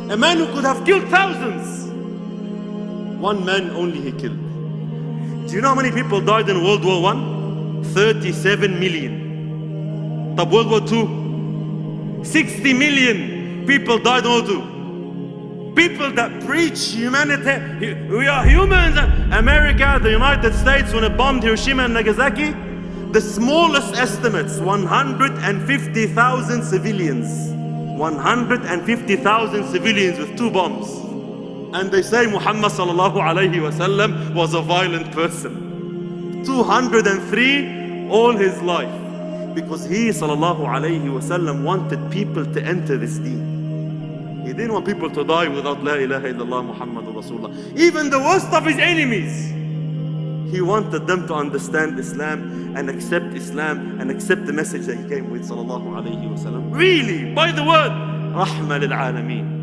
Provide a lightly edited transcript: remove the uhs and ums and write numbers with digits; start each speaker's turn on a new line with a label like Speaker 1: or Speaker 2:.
Speaker 1: A man who could have killed thousands. One man only he killed. Do you know how many people died in World War I? 37 million. But World War II? 60 million people died in World War II. People that preach humanity, we are humans. America, the United States, when it bombed Hiroshima and Nagasaki, the smallest estimates, 150,000 civilians. 150,000 civilians with 2 bombs. And they say Muhammad sallallahu alayhi wasallam was a violent person. 203 all his life. Because he sallallahu alayhi wasallam wanted people to enter this deen. He didn't want people to die without La ilaha illallah Muhammadur Rasulullah. Even the worst of his enemies, he wanted them to understand Islam and accept Islam and accept the message that he came with sallallahu alayhi wasallam. Really, by the word, Rahma lil Alameen.